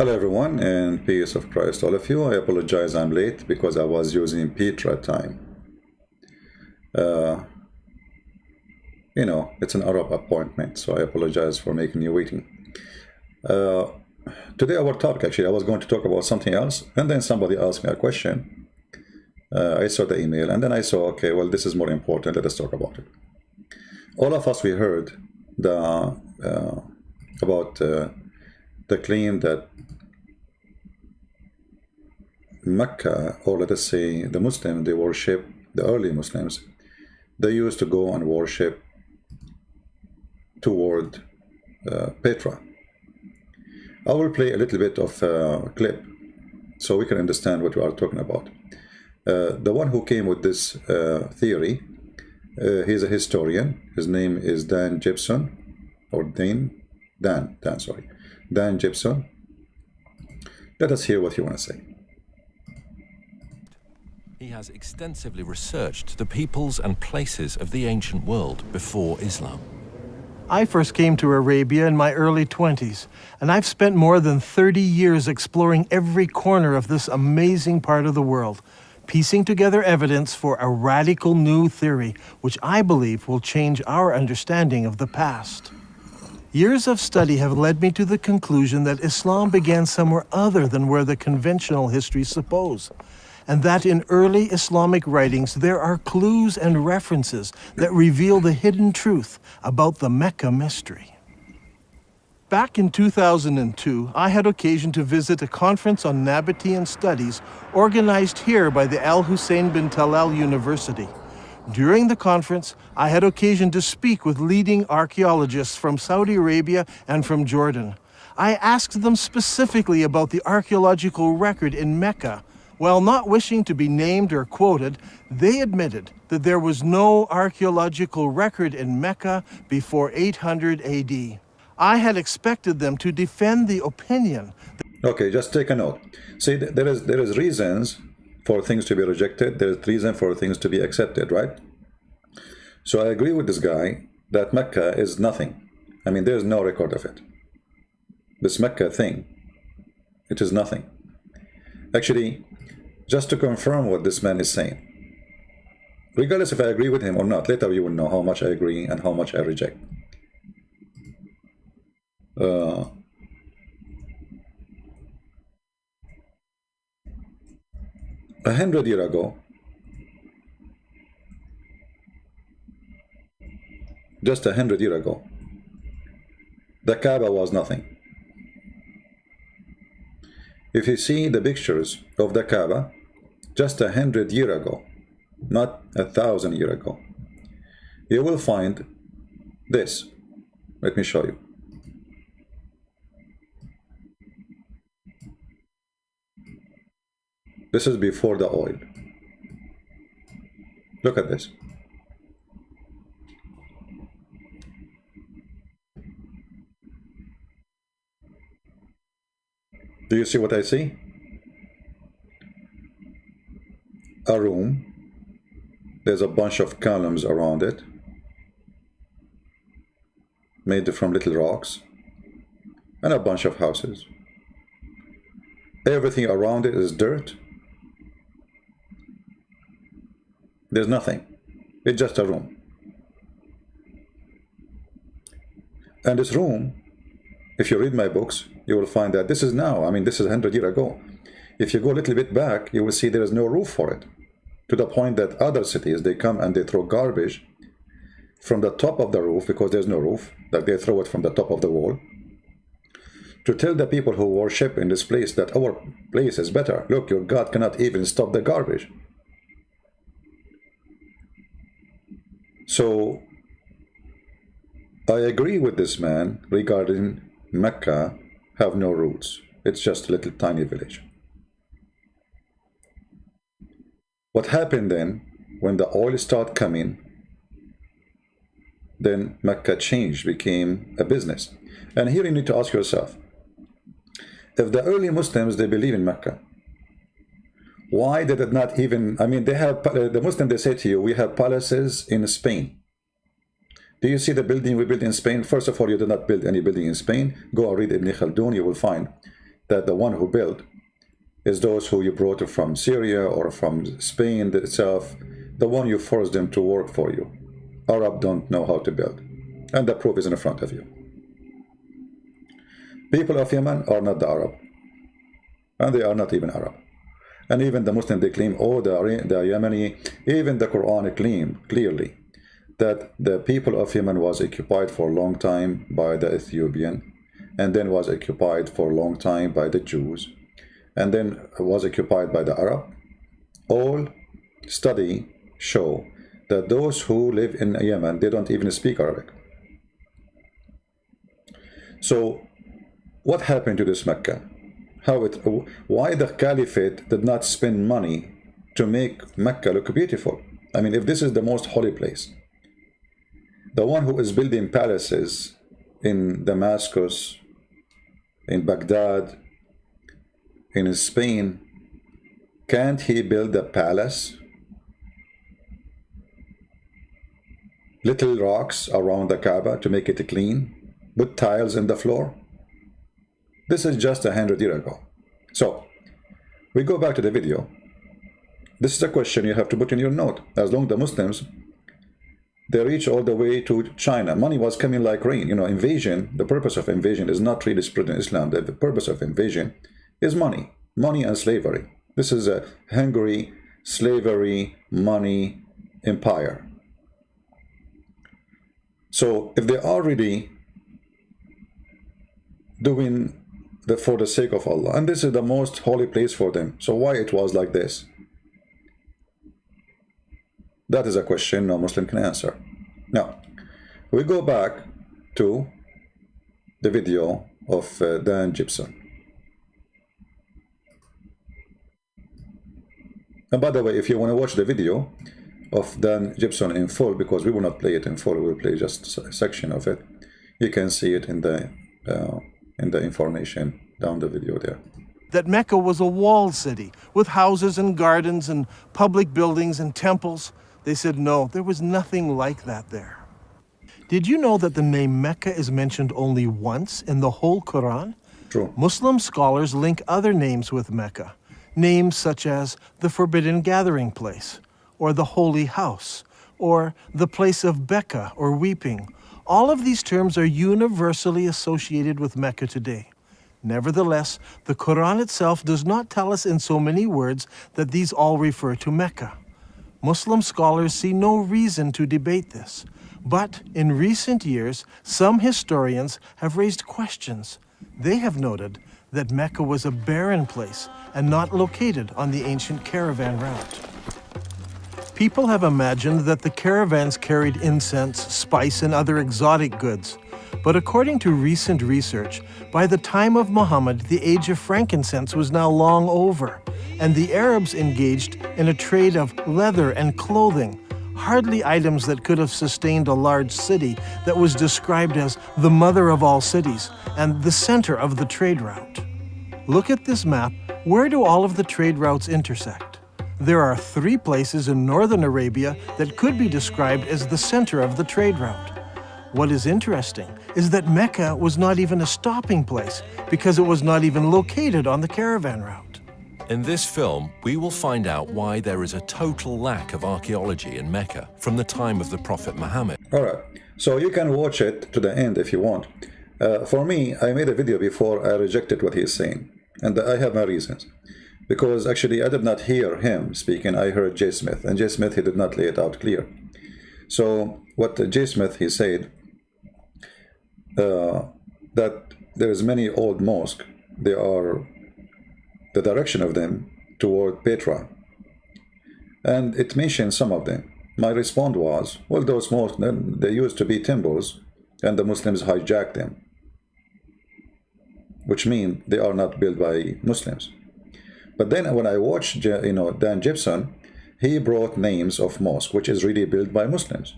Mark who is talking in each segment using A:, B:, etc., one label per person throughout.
A: Hello everyone, and peace of Christ all of you. I apologize I'm late because I was using Petra time. Uh, it's an Arab appointment, so I apologize for making you waiting. Uh, Today our topic, actually, I was going to talk about something else, and then somebody asked me a question. I saw the email, and then I saw, okay, well, this is more important, let us talk about it. All of us, we heard about the claim that Mecca, or let us say the Muslims, they worship, the early Muslims, they used to go and worship toward Petra. I will play a little bit of a clip so we can understand what we are talking about. The one who came with this theory, he's a historian. His name is Dan Gibson, or Dan Gibson. Let us hear what you want to say.
B: He has extensively researched the peoples and places of the ancient world before Islam.
C: I first came to Arabia in my early 20s, and I've spent more than 30 years exploring every corner of this amazing part of the world, piecing together evidence for a radical new theory, which I believe will change our understanding of the past. Years of study have led me to the conclusion that Islam began somewhere other than where the conventional histories suppose, and that in early Islamic writings there are clues and references that reveal the hidden truth about the Mecca mystery. Back in 2002, I had occasion to visit a conference on Nabatean studies organized here by the Al Hussein bin Talal University. During the conference, I had occasion to speak with leading archaeologists from Saudi Arabia and from Jordan. I asked them specifically about the archaeological record in Mecca. While not wishing to be named or quoted, they admitted that there was no archaeological record in Mecca before 800 AD. I had expected them to defend the opinion.
A: Okay, just take a note. See, there is reasons for things to be rejected. There's reason for things to be accepted, right? So I agree with this guy that Mecca is nothing. I mean, there's no record of it. This Mecca thing, it is nothing. Actually, just to confirm what this man is saying, regardless if I agree with him or not, later you will know how much I agree and how much I reject. 100 years ago, just 100 years ago, the Kaaba was nothing. If you see the pictures of the Kaaba, just 100 years ago, not 1,000 years ago, you will find this. Let me show you. This is before the oil. Look at this. Do you see what I see? A room. There's a bunch of columns around it, made from little rocks, and a bunch of houses. Everything around it is dirt. There's nothing. It's just a room. And this room, if you read my books, you will find that this is now, I mean, this is 100 years ago. If you go a little bit back, you will see there is no roof for it. To the point that other cities, they come and they throw garbage from the top of the roof, because there's no roof, like they throw it from the top of the wall, to tell the people who worship in this place that our place is better. Look, your God cannot even stop the garbage. So I agree with this man regarding Mecca have no roots. It's just a little tiny village. What happened then, when the oil started coming, then Mecca changed, became a business. And here you need to ask yourself, if the early Muslims, they believe in Mecca, why did it not even, I mean, they have, the Muslim, they say to you, we have palaces in Spain. Do you see the building we built in Spain? First of all, you did not build any building in Spain. Go and read Ibn Khaldun, you will find that the one who built is those who you brought from Syria or from Spain itself, the one you forced them to work for you. Arab don't know how to build. And the proof is in front of you. People of Yemen are not the Arab. And they are not even Arab. And even the Muslim, they claim, oh, the Yemeni, even the Quran claim clearly that the people of Yemen was occupied for a long time by the Ethiopian, and then was occupied for a long time by the Jews, and then was occupied by the Arab. All study show that those who live in Yemen, they don't even speak Arabic. So what happened to this Mecca? Why the Caliphate did not spend money to make Mecca look beautiful? I mean, if this is the most holy place, the one who is building palaces in Damascus, in Baghdad, in Spain, can't he build a palace? Little rocks around the Kaaba to make it clean, put tiles in the floor. This is just 100 years ago. So we go back to the video. This is a question you have to put in your note. As long as the Muslims, they reach all the way to China, money was coming like rain. You know, invasion, the purpose of invasion is not really spreading Islam. The purpose of invasion is money and slavery. This is a Hungary, slavery, money, empire. So if they are really doing for the sake of Allah, and this is the most holy place for them, so why it was like this? That is a question no Muslim can answer. Now, we go back to the video of Dan Gibson. And by the way, if you want to watch the video of Dan Gibson in full, because we will not play it in full, we will play just a section of it, you can see it in the information down the video there.
C: That Mecca was a walled city with houses and gardens and public buildings and temples. They said no, there was nothing like that there. Did you know that the name Mecca is mentioned only once in the whole Quran?
A: True.
C: Muslim scholars link other names with Mecca. Names such as the Forbidden Gathering Place, or the Holy House, or the Place of Becca, or Weeping. All of these terms are universally associated with Mecca today. Nevertheless, the Quran itself does not tell us in so many words that these all refer to Mecca. Muslim scholars see no reason to debate this. But in recent years, some historians have raised questions. They have noted that Mecca was a barren place and not located on the ancient caravan route. People have imagined that the caravans carried incense, spice, and other exotic goods. But according to recent research, by the time of Muhammad, the age of frankincense was now long over, and the Arabs engaged in a trade of leather and clothing, hardly items that could have sustained a large city that was described as the mother of all cities and the center of the trade route. Look at this map. Where do all of the trade routes intersect? There are 3 places in northern Arabia that could be described as the center of the trade route. What is interesting is that Mecca was not even a stopping place because it was not even located on the caravan route.
B: In this film, we will find out why there is a total lack of archaeology in Mecca from the time of the Prophet Muhammad.
A: All right, so you can watch it to the end if you want. For me, I made a video before I rejected what he's saying, and I have my reasons. Because actually I did not hear him speaking, I heard J. Smith, and J. Smith, he did not lay it out clear. So what J. Smith, he said, that there is many old mosques, they are, the direction of them toward Petra. And it mentioned some of them. My response was, well, those mosques, they used to be temples, and the Muslims hijacked them. Which means they are not built by Muslims. But then when I watched, Dan Gibson, he brought names of mosques, which is really built by Muslims.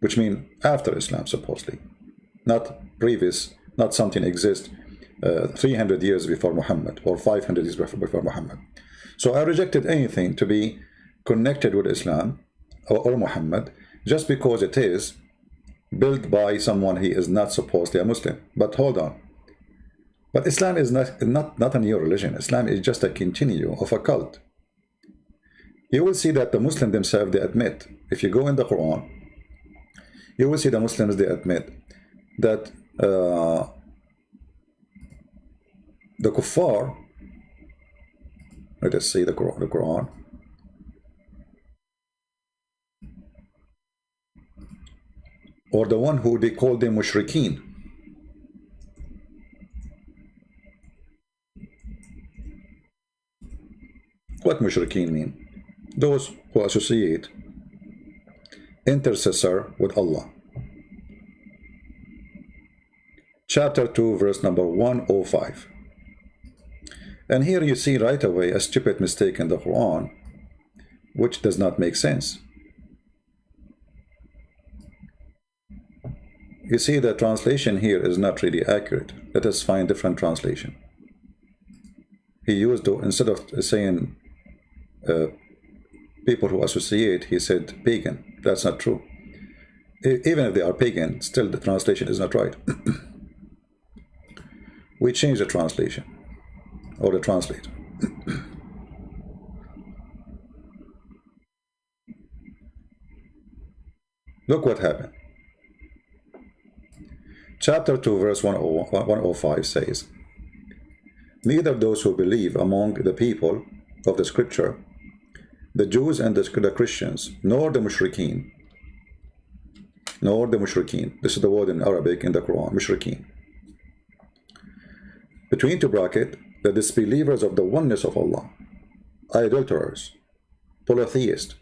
A: Which means after Islam, supposedly. Not previous, not something exists 300 years before Muhammad or 500 years before Muhammad. So I rejected anything to be connected with Islam or Muhammad just because it is built by someone he is not supposedly a Muslim. But hold on. But Islam is not a new religion. Islam is just a continue of a cult. You will see that the Muslims themselves, they admit, if you go in the Quran, you will see the Muslims, they admit that the kuffar, let us see the Quran, or the one who they call them mushrikeen. What mushrikeen mean? Those who associate intercessor with Allah. Chapter 2, verse number 105. And here you see right away a stupid mistake in the Quran, which does not make sense. You see, the translation here is not really accurate. Let us find different translation. He used, instead of saying people who associate, he said pagan. That's not true. Even if they are pagan, still the translation is not right. We change the translation, or the translator. Look what happened. Chapter 2, verse 105 says, neither those who believe among the people of the scripture, the Jews and the Christians, nor the mushrikeen, this is the word in Arabic in the Quran, mushrikeen, between two brackets, the disbelievers of the oneness of Allah, idolaters, polytheists,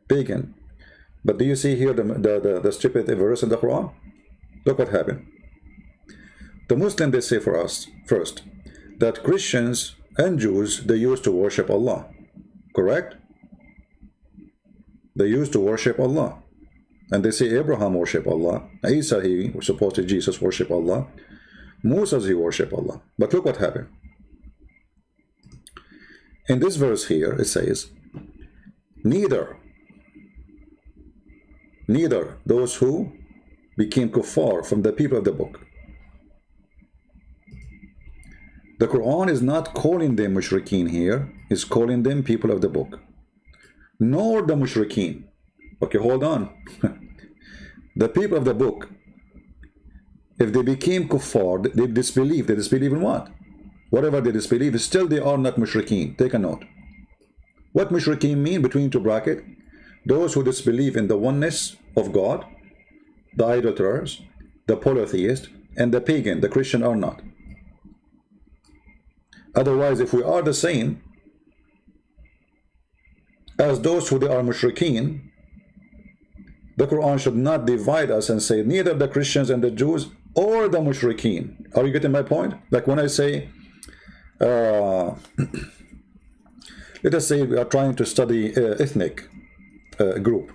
A: pagan. But do you see here the stupid verse in the Quran? Look what happened. The Muslims, they say for us, first, that Christians and Jews, they used to worship Allah. Correct? They used to worship Allah. And they say Abraham worship Allah. Isa, he supposedly Jesus worship Allah. Moses, he worship Allah. But look what happened. In this verse here, it says, neither those who became kuffar from the people of the book. The Quran is not calling them mushrikeen here, it's calling them people of the book. Nor the mushrikeen. Okay, hold on. The people of the book, if they became kuffar, they disbelieve. They disbelieve in what? Whatever they disbelieve, still they are not mushrikeen. Take a note. What mushrikeen mean between two brackets? Those who disbelieve in the oneness of God, the idolaters, the polytheist, and the pagan, the Christian are not. Otherwise, if we are the same as those who they are mushrikeen, the Quran should not divide us and say neither the Christians and the Jews or the mushrikeen. Are you getting my point? Like when I say, let us say we are trying to study ethnic group.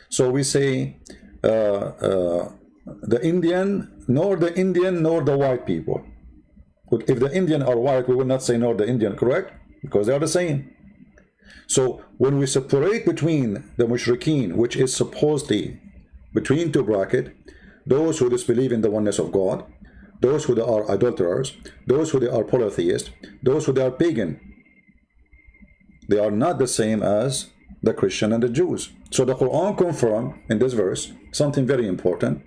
A: So we say the Indian, nor the white people. If the Indian are white, we will not say nor the Indian, correct? Because they are the same. So when we separate between the mushrikeen, which is supposedly between two brackets, those who disbelieve in the oneness of God, those who are idolaters, those who are polytheists, those who are pagan, they are not the same as the Christian and the Jews. So the Quran confirmed in this verse something very important,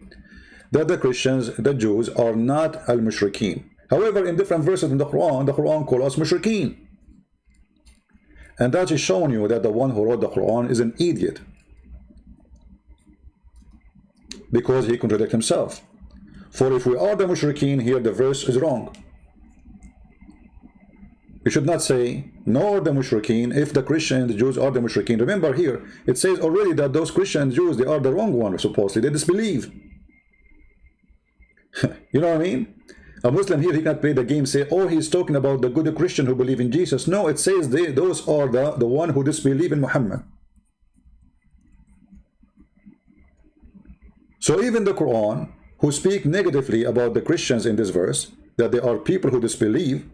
A: that the Christians, the Jews are not al-mushrikeen. However, in different verses in the Quran calls us mushrikeen. And that is showing you that the one who wrote the Quran is an idiot, because he contradicts himself. For if we are the mushrikeen, here the verse is wrong. You should not say nor the mushrikeen if the Christian and the Jews are the mushrikeen. Remember here, it says already that those Christian and Jews, they are the wrong one, supposedly. They disbelieve. You know what I mean? A Muslim here, he can't play the game, say, oh, he's talking about the good Christian who believe in Jesus. No, it says those are the one who disbelieve in Muhammad. So even the Quran, who speak negatively about the Christians in this verse, that they are people who disbelieve,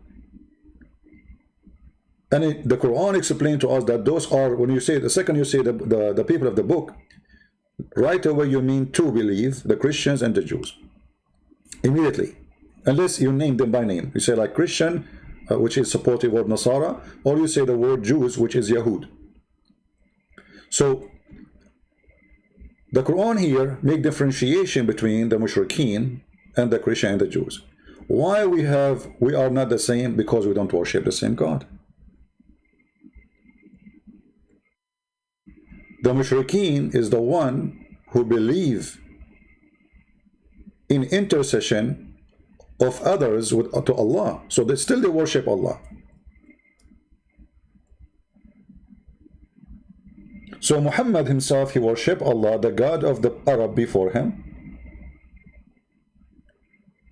A: and the Quran explained to us that those are, when you say, the second you say the people of the book, right away you mean to believe, the Christians and the Jews. Immediately. unless you name them by name. You say like Christian, which is supportive of Nasara, or you say the word Jews, which is Yahud. So the Quran here make differentiation between the Mushrikeen and the Christian and the Jews. Why we are not the same? Because we don't worship the same God. The Mushrikeen is the one who believe in intercession of others to Allah. So they worship Allah. So Muhammad himself, he worshiped Allah, the God of the Arab before him,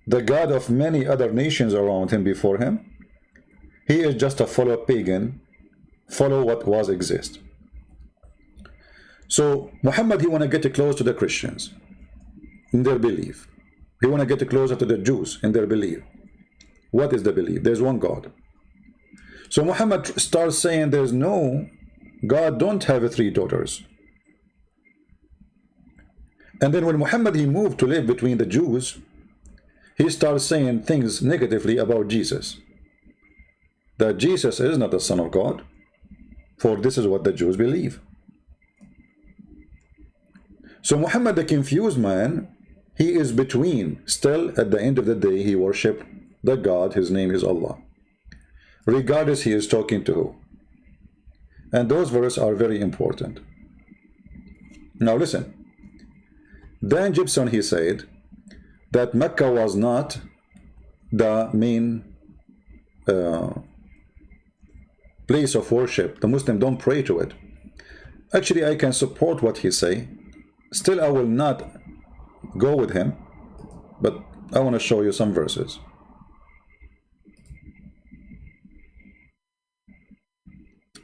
A: the God of many other nations around him before him. He is just a follow pagan, follow what was exist. So Muhammad, he want to get close to the Christians in their belief. He want to get closer to the Jews in their belief. What is the belief? There's one God. So Muhammad starts saying there's no God, don't have 3 daughters. And then when Muhammad, he moved to live between the Jews, he starts saying things negatively about Jesus. That Jesus is not the Son of God, for this is what the Jews believe. So Muhammad, the confused man, he is between. Still, at the end of the day, he worshipped the God, his name is Allah. Regardless he is talking to who. And those verses are very important. Now listen. Dan Gibson, he said that Mecca was not the main place of worship. The Muslims don't pray to it. Actually, I can support what he say. Still, I will not go with him, but I want to show you some verses.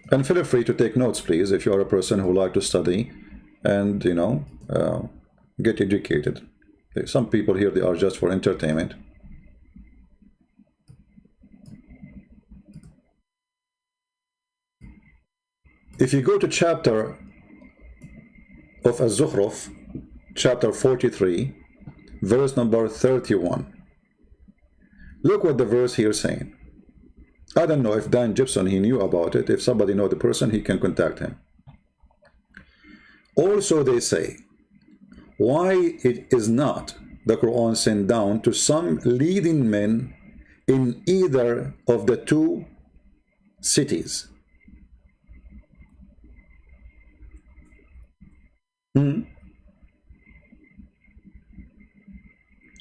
A: And feel free to take notes, please, if you are a person who like to study and, you know, get educated. Some people here, they are just for entertainment. If you go to chapter of Az-Zukhruf, chapter 43, verse number 31. Look what the verse here is saying. I don't know if Dan Gibson, he knew about it. If somebody know the person, he can contact him. Also they say, why it is not the Quran sent down to some leading men in either of the 2 cities?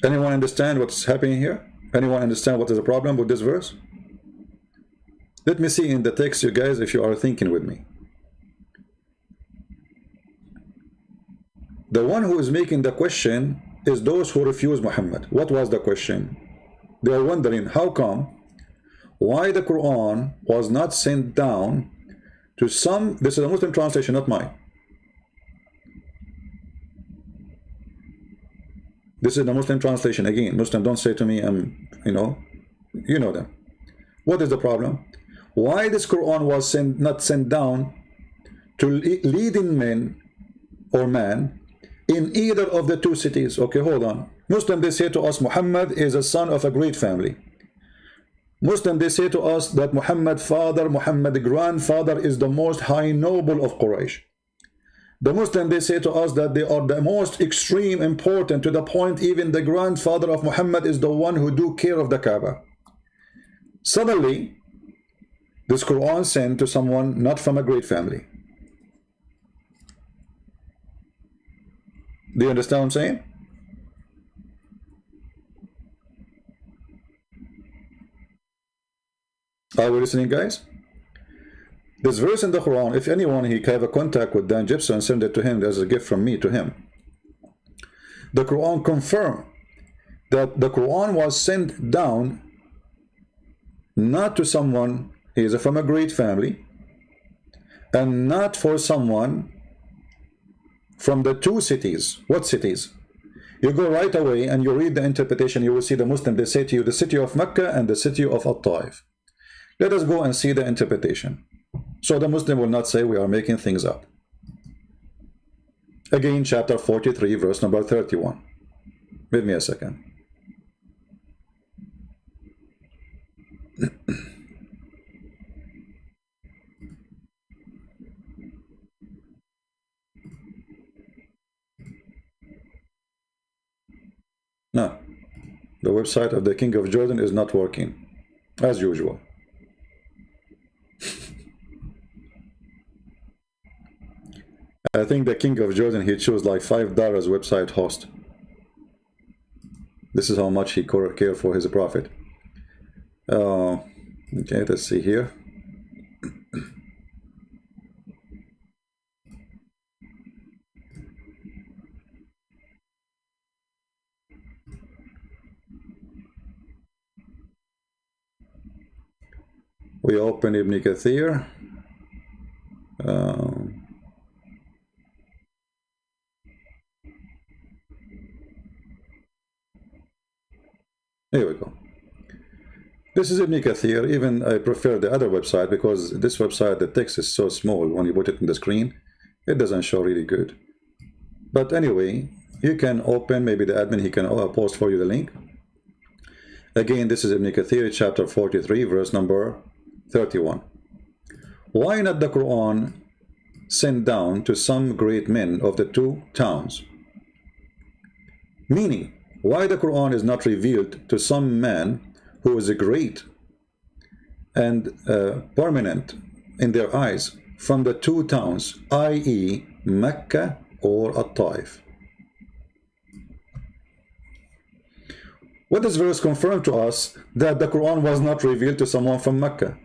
A: Anyone understand what's happening here? Anyone understand what is the problem with this verse? Let me see in the text, you guys, if you are thinking with me. The one who is making the question is those who refuse Muhammad. What was the question? They are wondering how come, why the Quran was not sent down to some, this is a Muslim translation, not mine. This is the Muslim translation. Again, Muslim, don't say to me, you know them. What is the problem? Why this Quran was not sent down to leading men or man in either of the 2 cities? Okay, hold on. Muslim, they say to us, Muhammad is a son of a great family. Muslim, they say to us that Muhammad father, Muhammad grandfather is the most high noble of Quraysh. The Muslim, they say to us that they are the most extreme important, to the point even the grandfather of Muhammad is the one who do care of the Kaaba. Suddenly, this Quran sent to someone not from a great family. Do you understand what I'm saying? Are we listening, guys? This verse in the Quran, if anyone he can have a contact with Dan Gibson, send it to him as a gift from me to him. The Quran confirmed that the Quran was sent down not to someone he is from a great family, and not for someone from the 2 cities. What cities? You go right away and you read the interpretation, you will see the Muslim, they say to you the city of Mecca and the city of At-Taif. Let us go and see the interpretation. So the Muslim will not say we are making things up. Again, chapter 43, verse number 31. Give me a second. The website of the King of Jordan is not working, as usual. I think the King of Jordan, he chose like $5 website host. This is how much he care for his prophet. Okay, let's see here. We open Ibn Kathir. Here we go. This is Ibn Kathir. Even I prefer the other website because this website, the text is so small. When you put it on the screen, it doesn't show really good. But anyway, you can open, maybe the admin, he can post for you the link. Again, this is Ibn Kathir, chapter 43, verse number 31. Why not the Quran sent down to some great men of the two towns? Meaning, why the Quran is not revealed to some man who is great and permanent in their eyes from the two towns, i.e. Mecca or At-Taif? What does verse confirm to us? That the Quran was not revealed to someone from Mecca,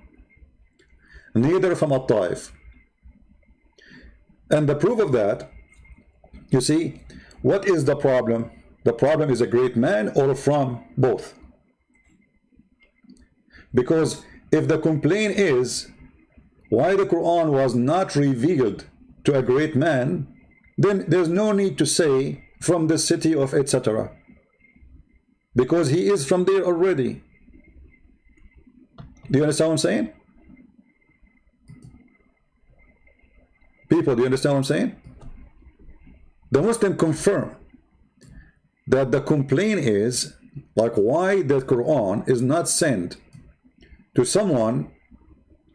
A: neither from At-Taif. And the proof of that, you see, what is the problem? The problem is a great man or from both. Because if the complaint is why the Quran was not revealed to a great man, then there's no need to say from the city of etc. Because he is from there already. Do you understand what I'm saying? People, do you understand what I'm saying? The Muslim confirm that the complaint is like why the Quran is not sent to someone.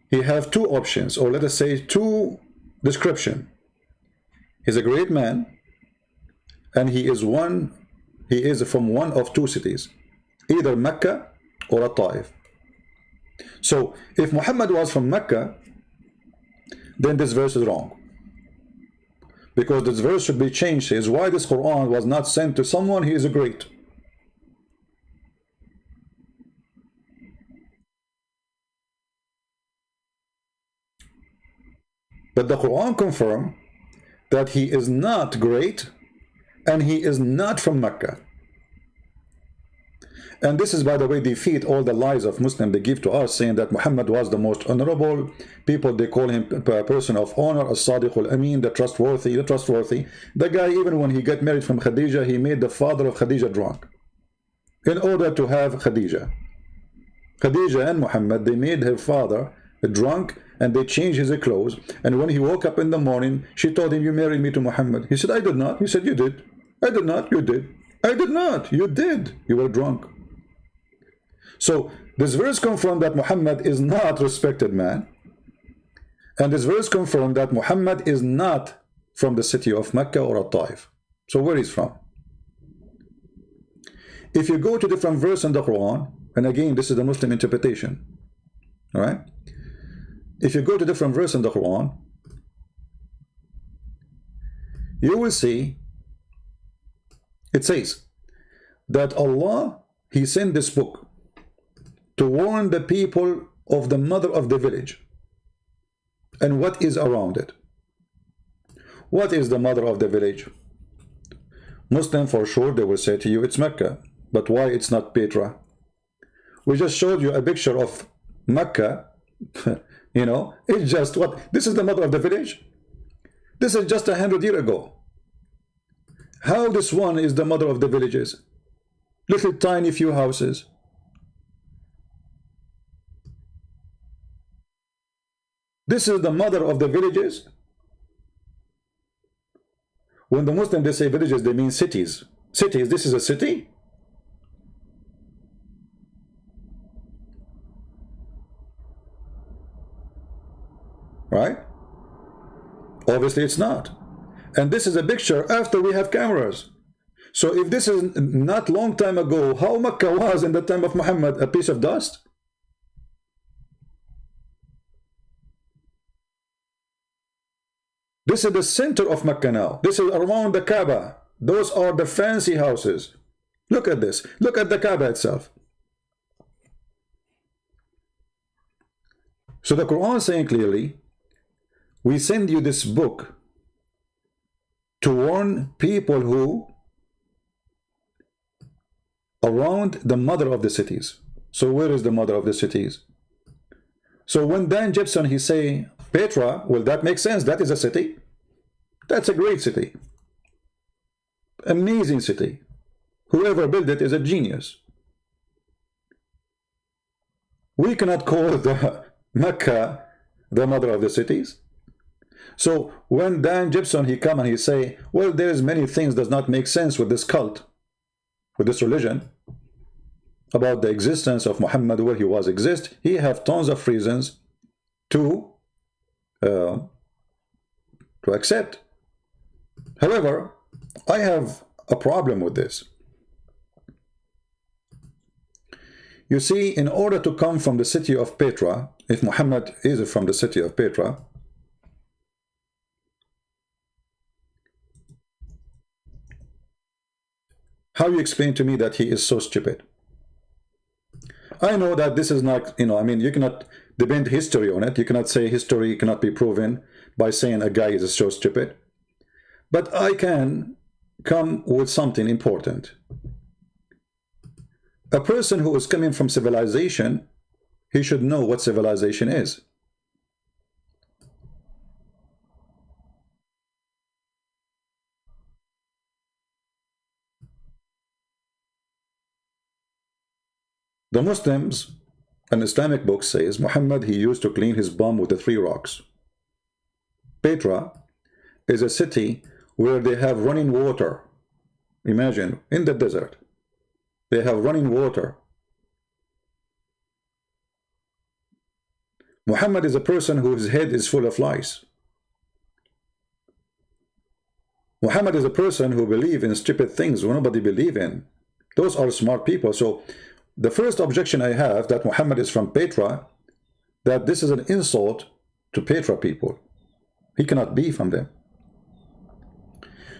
A: He have two options, or let us say two description. He's a great man and he is from one of two cities, either Mecca or At-Taif. So if Muhammad was from Mecca, then this verse is wrong, because this verse should be changed. Is why this Quran was not sent to someone he is a great. But the Quran confirm that he is not great and he is not from Mecca. And this is, by the way, defeat all the lies of Muslims they give to us, saying that Muhammad was the most honorable people. They call him a person of honor, as-Sadiq al-Amin, the trustworthy, the trustworthy. The guy, even when he got married from Khadija, he made the father of Khadija drunk in order to have Khadija. Khadija and Muhammad, they made her father drunk and they changed his clothes. And when he woke up in the morning, she told him, "You married me to Muhammad." He said, "I did not." He said, "You did." "I did not." "You did." "I did not." "You did. You were drunk." So this verse confirmed that Muhammad is not respected man, and this verse confirmed that Muhammad is not from the city of Mecca or At-Taif. So where he's from? If you go to different verse in the Quran, and again this is the Muslim interpretation, all right? If you go to different verse in the Quran, you will see it says that Allah, he sent this book to warn the people of the mother of the village and what is around it. What is the mother of the village? Muslim, for sure, they will say to you, it's Mecca. But why it's not Petra? We just showed you a picture of Mecca. You know, it's just what? This is the mother of the village? This is just 100 years ago. How this one is the mother of the villages? Little tiny few houses. This is the mother of the villages. When the Muslims, they say villages, they mean cities. Cities, this is a city? Right? Obviously it's not. And this is a picture after we have cameras. So if this is not long time ago, how Mecca was in the time of Muhammad? A piece of dust? This is the center of Mecca now. This is around the Kaaba. Those are the fancy houses. Look at this. Look at the Kaaba itself. So the Quran is saying clearly, we send you this book to warn people who around the mother of the cities. So where is the mother of the cities? So when Dan Gibson, he say Petra, well, that makes sense. That is a city. That's a great city. Amazing city. Whoever built it is a genius. We cannot call the Mecca the mother of the cities. So when Dan Gibson, he come and he say, well, there's many things does not make sense with this cult, with this religion, about the existence of Muhammad, where he was exist, he have tons of reasons to accept. However, I have a problem with this. You see, in order to come from the city of Petra, if Muhammad is from the city of Petra, how you explain to me that he is so stupid? I know that this is not, I mean, you cannot depend history on it. You cannot say history cannot be proven by saying a guy is so stupid. But I can come with something important. A person who is coming from civilization, he should know what civilization is. The Muslims, an Islamic book says, Muhammad, he used to clean his bum with the 3 rocks. Petra is a city where they have running water. Imagine, in the desert, they have running water. Muhammad is a person whose head is full of lies. Muhammad is a person who believes in stupid things nobody believes in. Those are smart people. So the first objection I have that Muhammad is from Petra, that this is an insult to Petra people. He cannot be from them.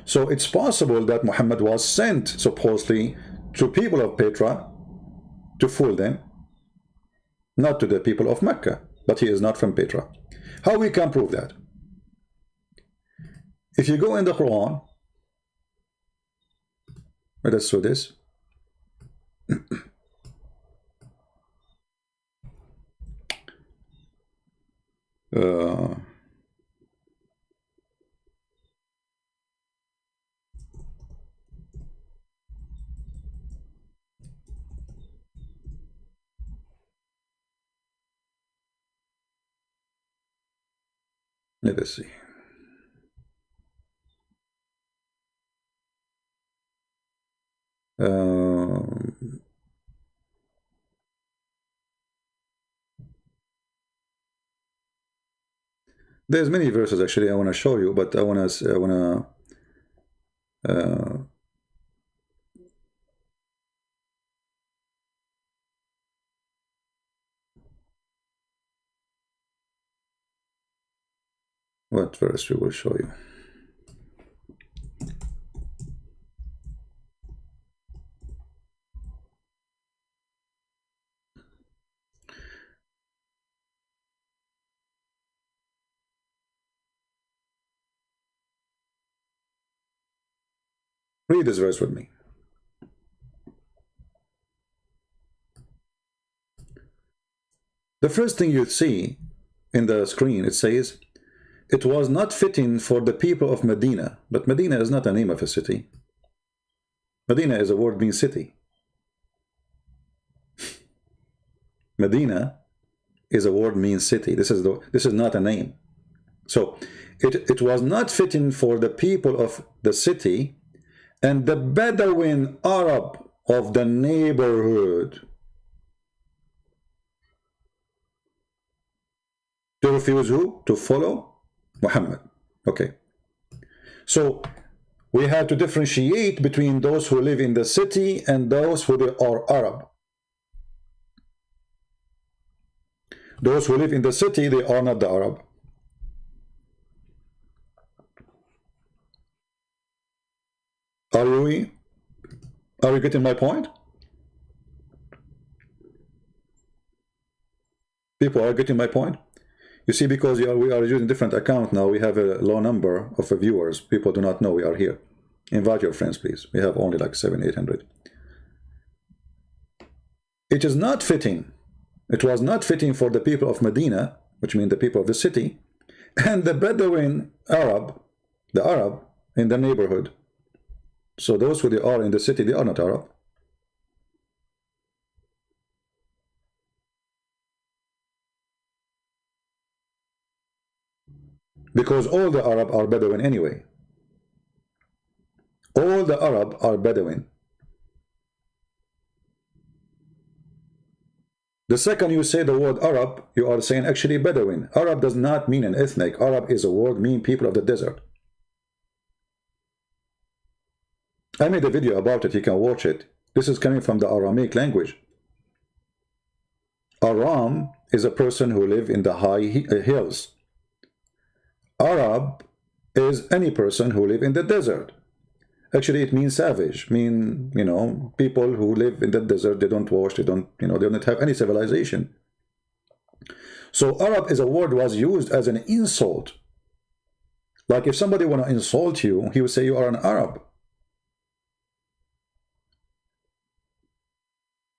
A: So it's possible that Muhammad was sent supposedly to people of Petra to fool them, not to the people of Mecca, but he is not from Petra. How we can prove that? If you go in the Quran, let us do this. Let us see. There's many verses actually I want to show you, but I want to what verse we will show you. Read this verse with me. The first thing you see in the screen, it says, it was not fitting for the people of Medina. But Medina is not a name of a city. Medina is a word means city. Medina is a word means city. This is not a name. So it was not fitting for the people of the city and the Bedouin Arab of the neighborhood to refuse who? To follow Muhammad. Okay. So we have to differentiate between those who live in the city and those who are Arab. Those who live in the city, they are not the Arab. Are you getting my point? People are getting my point? You see, because we are using different account now, we have a low number of viewers. People do not know we are here. Invite your friends, please. We have only like 700-800. It is not fitting. It was not fitting for the people of Medina, which means the people of the city, and the Bedouin Arab, the Arab in the neighborhood. So those who they are in the city, they are not Arab. Because all the Arab are Bedouin anyway. All the Arab are Bedouin. The second you say the word Arab, you are saying actually Bedouin. Arab does not mean an ethnic. Arab is a word mean people of the desert. I made a video about it, you can watch it. This is coming from the Aramaic language. Aram is a person who lives in the high hills. Arab is any person who lives in the desert. Actually, it means savage, people who live in the desert, they don't wash, they don't have any civilization. So Arab is a word was used as an insult. Like if somebody want to insult you, he would say you are an Arab.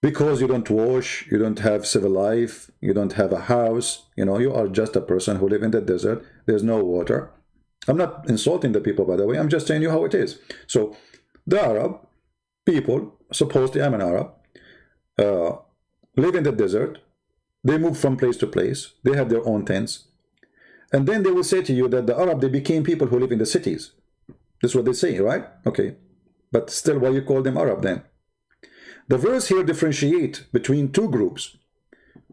A: Because you don't wash, you don't have civil life, you don't have a house, you are just a person who live in the desert, there's no water. I'm not insulting the people, by the way, I'm just telling you how it is. So, the Arab people, supposedly I'm an Arab, live in the desert, they move from place to place, they have their own tents, and then they will say to you that the Arab, they became people who live in the cities. That's what they say, right? Okay. But still, why you call them Arab then? The verse here differentiate between two groups.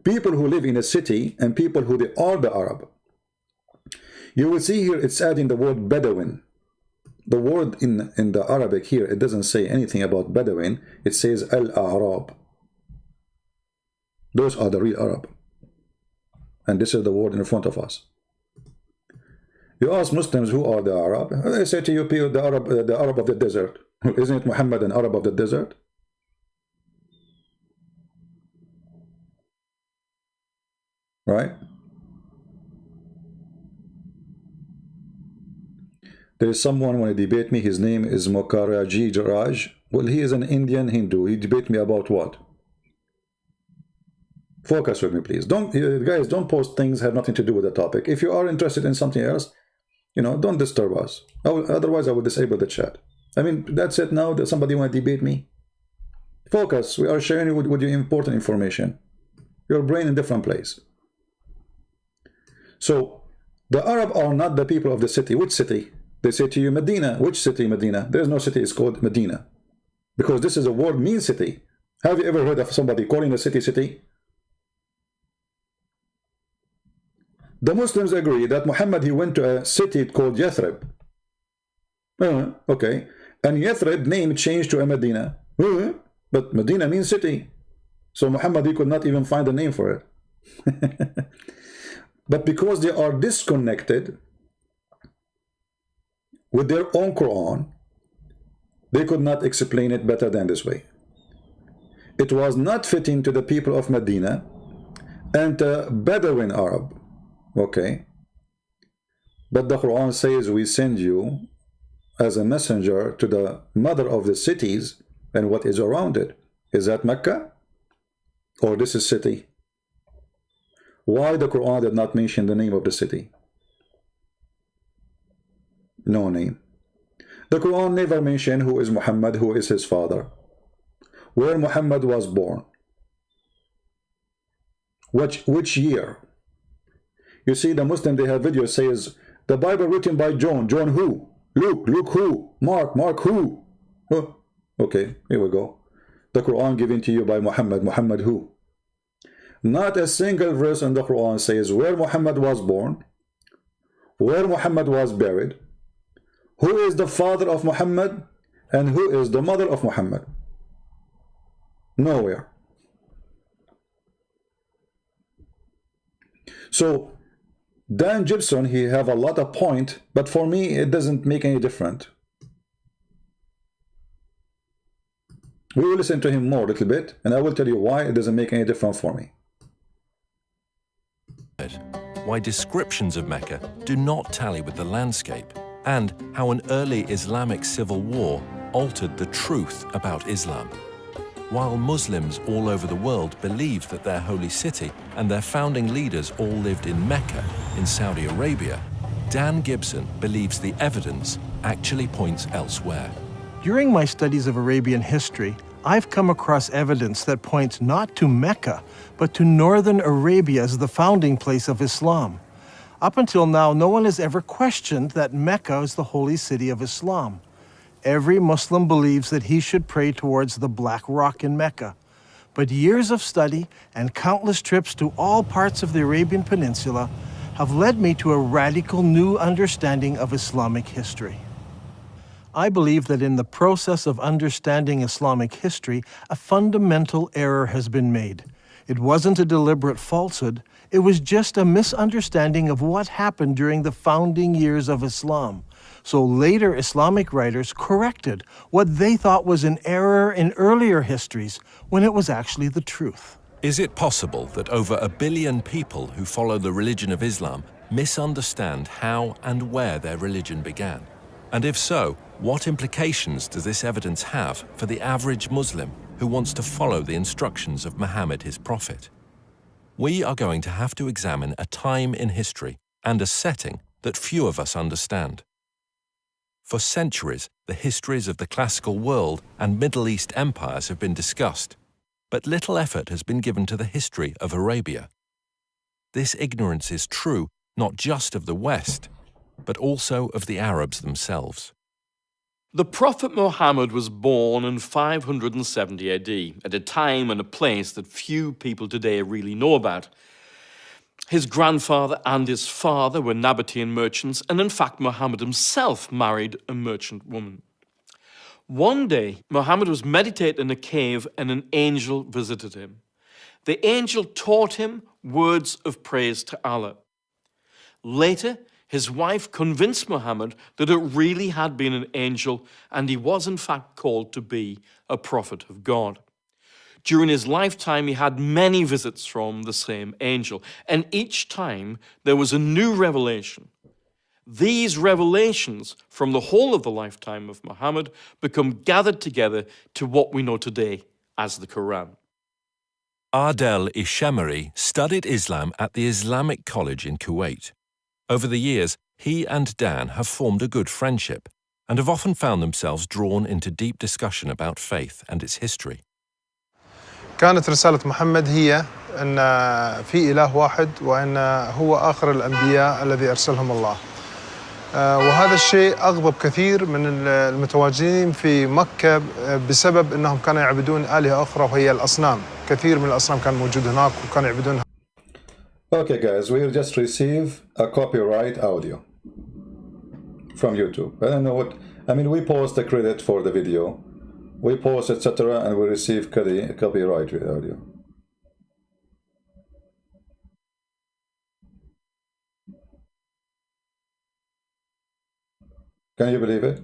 A: People who live in a city and people who they are the Arab. You will see here it's adding the word Bedouin. The word in the Arabic here, it doesn't say anything about Bedouin. It says Al-A'rab. Those are the real Arab. And this is the word in front of us. You ask Muslims who are the Arab. They say to you, the Arab of the desert. Isn't it Muhammad an Arab of the desert? Right? There is someone want to debate me. His name is Mokaraji Raj. Well, he is an Indian Hindu. He debate me about what? Focus with me, please. Guys, don't post things that have nothing to do with the topic. If you are interested in something else, don't disturb us. Otherwise, I will disable the chat. I mean, that's it now. That somebody want to debate me? Focus. We are sharing with you important information. Your brain in a different place. So, the Arab are not the people of the city. Which city? They say to you, Medina. Which city, Medina? There is no city, it's called Medina. Because this is a word mean city. Have you ever heard of somebody calling a city, city? The Muslims agree that Muhammad, he went to a city called Yathrib. Okay. And Yathrib name changed to a Medina. But Medina means city. So Muhammad, he could not even find a name for it. But because they are disconnected with their own Quran, they could not explain it better than this way. It was not fitting to the people of Medina and Bedouin Arab. Okay. But the Quran says we send you as a messenger to the mother of the cities and what is around it. Is that Mecca? Or this is city? Why the Quran did not mention the name of the city? No name. The Quran never mentioned who is Muhammad, who is his father, where Muhammad was born, which year. You see, the Muslim, they have videos says the Bible written by John. John who? Luke who? Mark who? Oh, okay, here we go. The Quran given to you by Muhammad who? Not a single verse in the Quran says where Muhammad was born, where Muhammad was buried, Who is the father of Muhammad and who is the mother of Muhammad? Nowhere. So Dan Gibson, he have a lot of point, but for me it doesn't make any difference. We will listen to him more a little bit, and I will tell you why it doesn't make any difference for me.
B: Why descriptions of Mecca do not tally with the landscape, and how an early Islamic civil war altered the truth about Islam. While Muslims all over the world believed that their holy city and their founding leaders all lived in Mecca, in Saudi Arabia, Dan Gibson believes the evidence actually points elsewhere.
C: During my studies of Arabian history, I've come across evidence that points not to Mecca, but to northern Arabia as the founding place of Islam. Up until now, no one has ever questioned that Mecca is the holy city of Islam. Every Muslim believes that he should pray towards the Black Rock in Mecca. But years of study and countless trips to all parts of the Arabian Peninsula have led me to a radical new understanding of Islamic history. I believe that in the process of understanding Islamic history, a fundamental error has been made. It wasn't a deliberate falsehood, it was just a misunderstanding of what happened during the founding years of Islam. So later Islamic writers corrected what they thought was an error in earlier histories when it was actually the truth.
B: Is it possible that over 1 billion people who follow the religion of Islam misunderstand how and where their religion began? And if so, what implications does this evidence have for the average Muslim who wants to follow the instructions of Muhammad, his prophet? We are going to have to examine a time in history and a setting that few of us understand. For centuries, the histories of the classical world and Middle East empires have been discussed, but little effort has been given to the history of Arabia. This ignorance is true not just of the West, but also of the Arabs themselves.
D: The Prophet Muhammad was born in 570 AD, at a time and a place that few people today really know about. His grandfather and his father were Nabatean merchants, and in fact Muhammad himself married a merchant woman. One day, Muhammad was meditating in a cave and an angel visited him. The angel taught him words of praise to Allah. Later, his wife convinced Muhammad that it really had been an angel and he was in fact called to be a prophet of God. During his lifetime, he had many visits from the same angel, and each time there was a new revelation. These revelations from the whole of the lifetime of Muhammad become gathered together to what we know today as the Quran.
B: Adel Ishamari studied Islam at the Islamic College in Kuwait. Over the years, he and Dan have formed a good friendship and have often found themselves drawn into deep discussion about faith and its history.
E: كانت رسالة محمد هي أن في إله واحد وأن هو آخر الأنبياء الذي أرسلهم الله. وهذا الشيء أغضب كثير من المتواجدين في مكة بسبب أنهم كانوا يعبدون آلهة أخرى وهي الأصنام. كثير من الأصنام كان موجود هناك وكانوا يعبدونها.
A: Okay guys, we'll just receive a copyright audio from YouTube. I don't know what, I mean, we post the credit for the video, we post etc. and we receive copyright audio. Can you believe it?